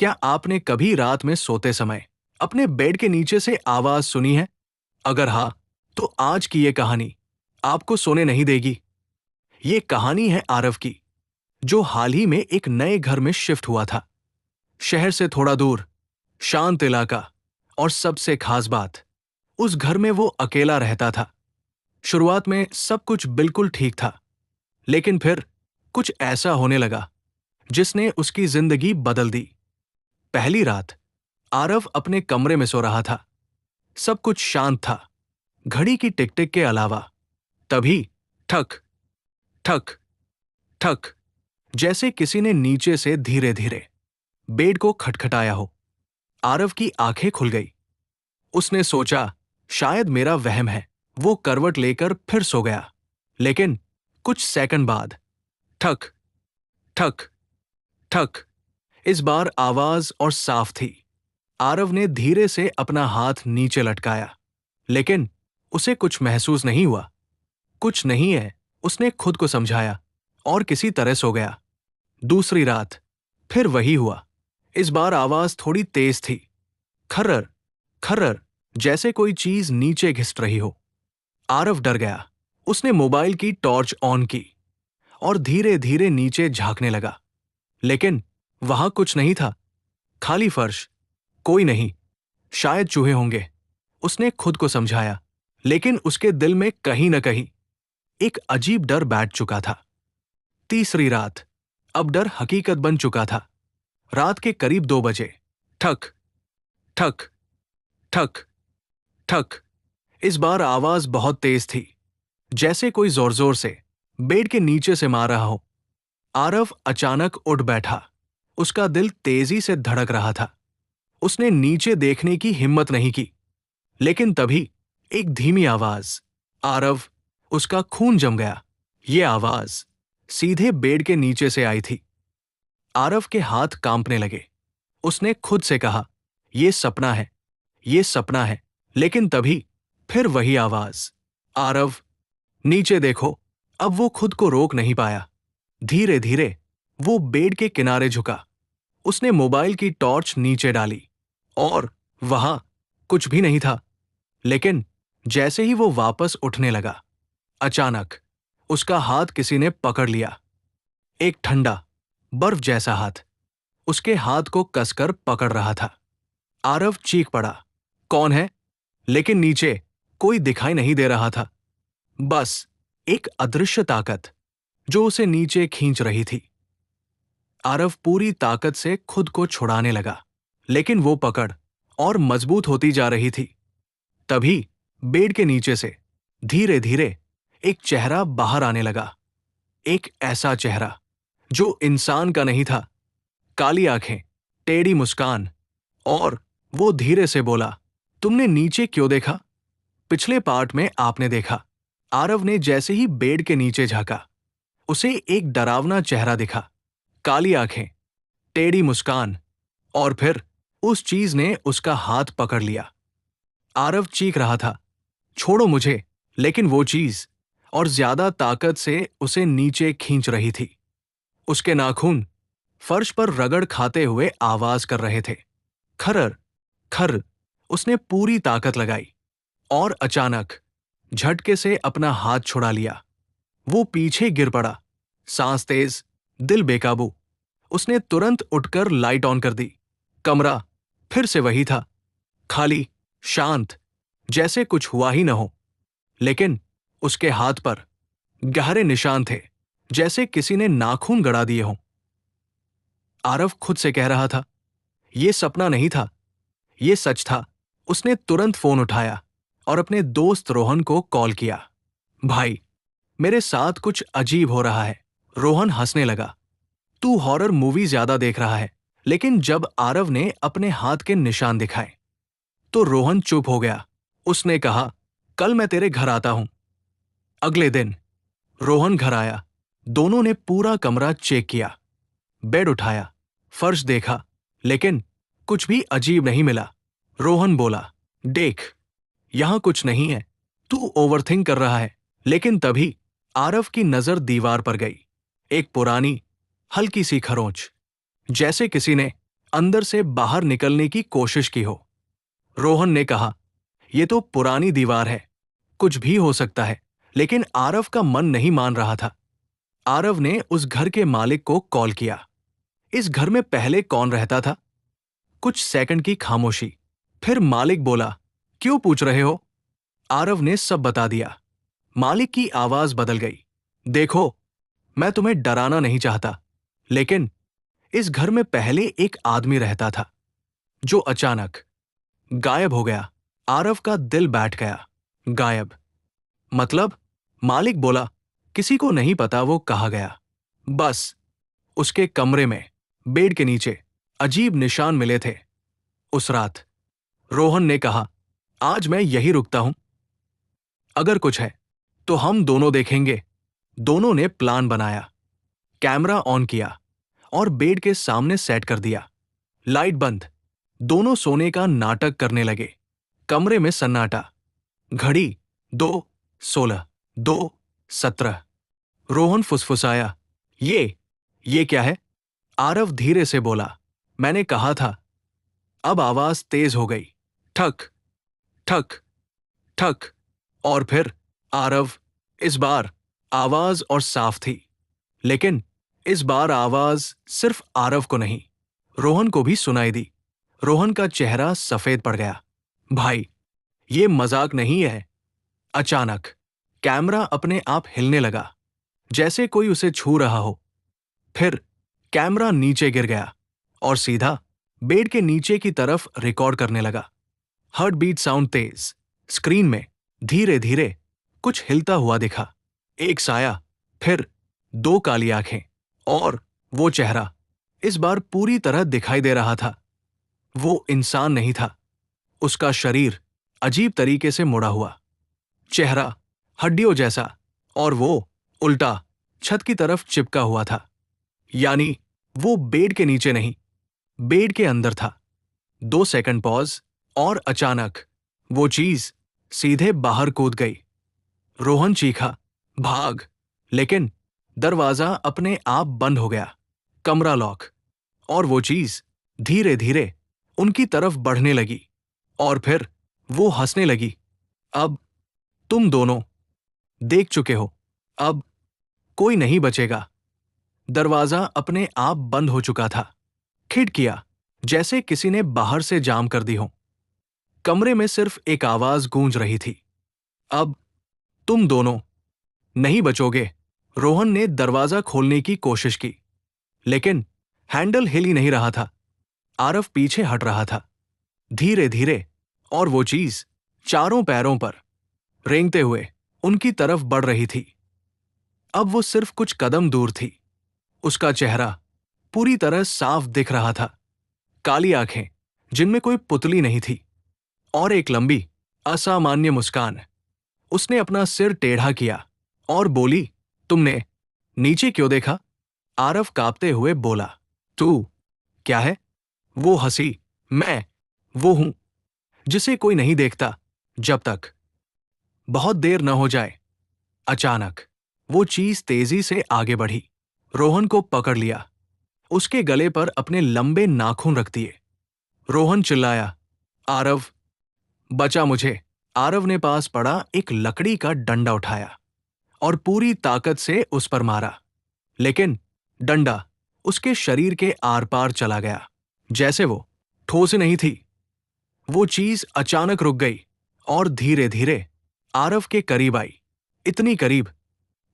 क्या आपने कभी रात में सोते समय अपने बेड के नीचे से आवाज सुनी है? अगर हाँ, तो आज की ये कहानी आपको सोने नहीं देगी। ये कहानी है आरव की, जो हाल ही में एक नए घर में शिफ्ट हुआ था। शहर से थोड़ा दूर, शांत इलाका, और सबसे खास बात, उस घर में वो अकेला रहता था। शुरुआत में सब कुछ बिल्कुल ठीक था, लेकिन फिर कुछ ऐसा होने लगा जिसने उसकी जिंदगी बदल दी। पहली रात आरव अपने कमरे में सो रहा था। सब कुछ शांत था, घड़ी की टिक टिक के अलावा। तभी ठक ठक ठक, जैसे किसी ने नीचे से धीरे धीरे बेड को खटखटाया हो। आरव की आंखें खुल गई। उसने सोचा शायद मेरा वहम है। वो करवट लेकर फिर सो गया। लेकिन कुछ सेकंड बाद ठक ठक ठक, इस बार आवाज और साफ थी। आरव ने धीरे से अपना हाथ नीचे लटकाया, लेकिन उसे कुछ महसूस नहीं हुआ। कुछ नहीं है, उसने खुद को समझाया, और किसी तरह सो गया। दूसरी रात फिर वही हुआ। इस बार आवाज थोड़ी तेज थी, खर्रर खर्रर, जैसे कोई चीज नीचे घिस रही हो। आरव डर गया। उसने मोबाइल की टॉर्च ऑन की और धीरे धीरे नीचे झांकने लगा। लेकिन वहां कुछ नहीं था। खाली फर्श, कोई नहीं। शायद चूहे होंगे, उसने खुद को समझाया। लेकिन उसके दिल में कहीं न कहीं एक अजीब डर बैठ चुका था। तीसरी रात, अब डर हकीकत बन चुका था। रात के करीब 2 बजे ठक ठक ठक ठक, इस बार आवाज बहुत तेज थी, जैसे कोई जोर जोर से बेड के नीचे से मार रहा हो। आरव अचानक उठ बैठा। उसका दिल तेजी से धड़क रहा था। उसने नीचे देखने की हिम्मत नहीं की। लेकिन तभी एक धीमी आवाज। आरव, उसका खून जम गया। ये आवाज सीधे बेड के नीचे से आई थी। आरव के हाथ कांपने लगे। उसने खुद से कहा, ये सपना है, ये सपना है। लेकिन तभी फिर वही आवाज। आरव, नीचे देखो। अब वो खुद को रोक नहीं पाया। धीरे धीरे वो बेड के किनारे झुका। उसने मोबाइल की टॉर्च नीचे डाली, और वहां कुछ भी नहीं था। लेकिन जैसे ही वो वापस उठने लगा, अचानक उसका हाथ किसी ने पकड़ लिया। एक ठंडा, बर्फ जैसा हाथ उसके हाथ को कसकर पकड़ रहा था। आरव चीख पड़ा, कौन है? लेकिन नीचे कोई दिखाई नहीं दे रहा था। बस एक अदृश्य ताकत जो उसे नीचे खींच रही थी। आरव पूरी ताकत से खुद को छुड़ाने लगा, लेकिन वो पकड़ और मजबूत होती जा रही थी। तभी बेड के नीचे से धीरे धीरे एक चेहरा बाहर आने लगा। एक ऐसा चेहरा जो इंसान का नहीं था। काली आंखें, टेढ़ी मुस्कान, और वो धीरे से बोला, तुमने नीचे क्यों देखा? पिछले पार्ट में आपने देखा। आरव ने जैसे ही बेड के नीचे झांका, उसे एक डरावना चेहरा दिखा। काली आंखें, टेढ़ी मुस्कान, और फिर उस चीज ने उसका हाथ पकड़ लिया। आरव चीख रहा था, छोड़ो मुझे। लेकिन वो चीज और ज्यादा ताकत से उसे नीचे खींच रही थी। उसके नाखून फर्श पर रगड़ खाते हुए आवाज कर रहे थे, खर्र खर्र। उसने पूरी ताकत लगाई, और अचानक झटके से अपना हाथ छुड़ा लिया। वो पीछे गिर पड़ा, सांस तेज, दिल बेकाबू। उसने तुरंत उठकर लाइट ऑन कर दी। कमरा फिर से वही था, खाली, शांत, जैसे कुछ हुआ ही न हो। लेकिन उसके हाथ पर गहरे निशान थे, जैसे किसी ने नाखून गड़ा दिए हों। आरव खुद से कह रहा था, ये सपना नहीं था, ये सच था। उसने तुरंत फोन उठाया और अपने दोस्त रोहन को कॉल किया। भाई, मेरे साथ कुछ अजीब हो रहा है। रोहन हंसने लगा, तू हॉरर मूवी ज्यादा देख रहा है। लेकिन जब आरव ने अपने हाथ के निशान दिखाए, तो रोहन चुप हो गया। उसने कहा, कल मैं तेरे घर आता हूं। अगले दिन रोहन घर आया। दोनों ने पूरा कमरा चेक किया, बेड उठाया, फर्श देखा, लेकिन कुछ भी अजीब नहीं मिला। रोहन बोला, देख, यहां कुछ नहीं है, तू ओवरथिंक कर रहा है। लेकिन तभी आरव की नजर दीवार पर गई। एक पुरानी, हल्की सी खरोंच, जैसे किसी ने अंदर से बाहर निकलने की कोशिश की हो। रोहन ने कहा, यह तो पुरानी दीवार है, कुछ भी हो सकता है। लेकिन आरव का मन नहीं मान रहा था। आरव ने उस घर के मालिक को कॉल किया। इस घर में पहले कौन रहता था? कुछ सेकंड की खामोशी। फिर मालिक बोला, क्यों पूछ रहे हो? आरव ने सब बता दिया। मालिक की आवाज बदल गई। देखो, मैं तुम्हें डराना नहीं चाहता, लेकिन इस घर में पहले एक आदमी रहता था जो अचानक गायब हो गया। आरव का दिल बैठ गया। गायब मतलब? मालिक बोला, किसी को नहीं पता वो कहाँ गया। बस उसके कमरे में बेड के नीचे अजीब निशान मिले थे उस रात। रोहन ने कहा, आज मैं यही रुकता हूं। अगर कुछ है तो हम दोनों देखेंगे। दोनों ने प्लान बनाया, कैमरा ऑन किया और बेड के सामने सेट कर दिया। लाइट बंद। दोनों सोने का नाटक करने लगे। कमरे में सन्नाटा। घड़ी 2:16, 2:17। रोहन फुसफुसाया, ये क्या है? आरव धीरे से बोला, मैंने कहा था। अब आवाज तेज हो गई। ठक ठक ठक। और फिर आरव। इस बार आवाज और साफ थी, लेकिन इस बार आवाज सिर्फ आरव को नहीं, रोहन को भी सुनाई दी। रोहन का चेहरा सफेद पड़ गया। भाई, ये मजाक नहीं है। अचानक कैमरा अपने आप हिलने लगा, जैसे कोई उसे छू रहा हो। फिर कैमरा नीचे गिर गया और सीधा बेड के नीचे की तरफ रिकॉर्ड करने लगा। हार्ट बीट साउंड तेज। स्क्रीन में धीरे धीरे कुछ हिलता हुआ दिखा। एक साया, फिर 2 काली आंखें और वो चेहरा इस बार पूरी तरह दिखाई दे रहा था। वो इंसान नहीं था। उसका शरीर अजीब तरीके से मुड़ा हुआ, चेहरा हड्डियों जैसा, और वो उल्टा छत की तरफ चिपका हुआ था। यानी वो बेड के नीचे नहीं, बेड के अंदर था। 2 सेकंड पॉज और अचानक वो चीज सीधे बाहर कूद गई। रोहन चीखा, भाग! लेकिन दरवाजा अपने आप बंद हो गया। कमरा लॉक। और वो चीज धीरे धीरे उनकी तरफ बढ़ने लगी और फिर वो हंसने लगी। अब तुम दोनों देख चुके हो, अब कोई नहीं बचेगा। दरवाजा अपने आप बंद हो चुका था। खिड़कियां जैसे किसी ने बाहर से जाम कर दी हो। कमरे में सिर्फ एक आवाज गूंज रही थी, अब तुम दोनों नहीं बचोगे। रोहन ने दरवाजा खोलने की कोशिश की, लेकिन हैंडल हिल ही नहीं रहा था। आरव पीछे हट रहा था, धीरे धीरे, और वो चीज चारों पैरों पर रेंगते हुए उनकी तरफ बढ़ रही थी। अब वो सिर्फ कुछ कदम दूर थी। उसका चेहरा पूरी तरह साफ दिख रहा था। काली आंखें जिनमें कोई पुतली नहीं थी, और एक लंबी असामान्य मुस्कान। उसने अपना सिर टेढ़ा किया और बोली, तुमने नीचे क्यों देखा? आरव कांपते हुए बोला, तू क्या है? वो हंसी, मैं वो हूं जिसे कोई नहीं देखता जब तक बहुत देर न हो जाए। अचानक वो चीज तेजी से आगे बढ़ी, रोहन को पकड़ लिया, उसके गले पर अपने लंबे नाखून रख दिए। रोहन चिल्लाया, आरव बचा मुझे। आरव ने पास पड़ा एक लकड़ी का डंडा उठाया और पूरी ताकत से उस पर मारा, लेकिन डंडा उसके शरीर के आर पार चला गया, जैसे वो ठोस नहीं थी। वो चीज अचानक रुक गई और धीरे धीरे आरव के करीब आई, इतनी करीब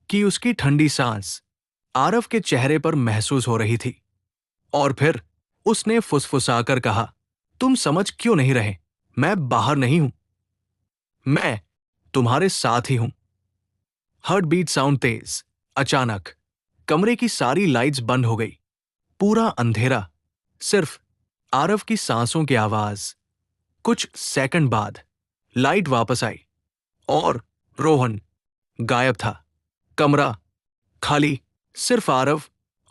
कि उसकी ठंडी सांस आरव के चेहरे पर महसूस हो रही थी। और फिर उसने फुसफुसाकर कहा, तुम समझ क्यों नहीं रहे? मैं बाहर नहीं हूं, मैं तुम्हारे साथ ही हूं। हार्ट बीट साउंड तेज। अचानक कमरे की सारी लाइट्स बंद हो गई। पूरा अंधेरा, सिर्फ आरव की सांसों की आवाज। कुछ सेकंड बाद लाइट वापस आई और रोहन गायब था। कमरा खाली, सिर्फ आरव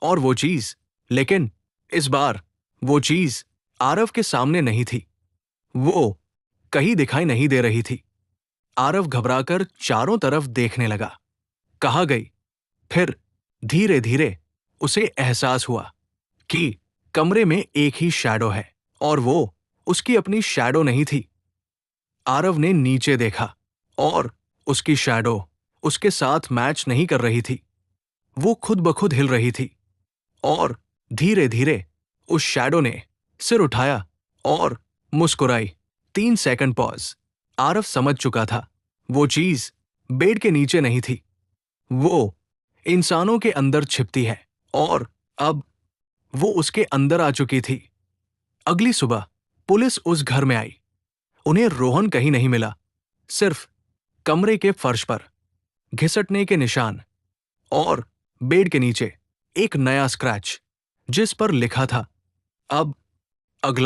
और वो चीज। लेकिन इस बार वो चीज आरव के सामने नहीं थी, वो कहीं दिखाई नहीं दे रही थी। आरव घबराकर चारों तरफ देखने लगा, कहाँ गई? फिर धीरे धीरे उसे एहसास हुआ कि कमरे में एक ही शैडो है और वो उसकी अपनी शैडो नहीं थी। आरव ने नीचे देखा और उसकी शैडो उसके साथ मैच नहीं कर रही थी। वो खुद ब खुद हिल रही थी और धीरे धीरे उस शैडो ने सिर उठाया और मुस्कुराई। 3 सेकंड पॉज। आरव समझ चुका था वो चीज बेड के नीचे नहीं थी, वो इंसानों के अंदर छिपती है और अब वो उसके अंदर आ चुकी थी। अगली सुबह पुलिस उस घर में आई। उन्हें रोहन कहीं नहीं मिला, सिर्फ कमरे के फर्श पर घिसटने के निशान और बेड के नीचे एक नया स्क्रैच जिस पर लिखा था, अब अगला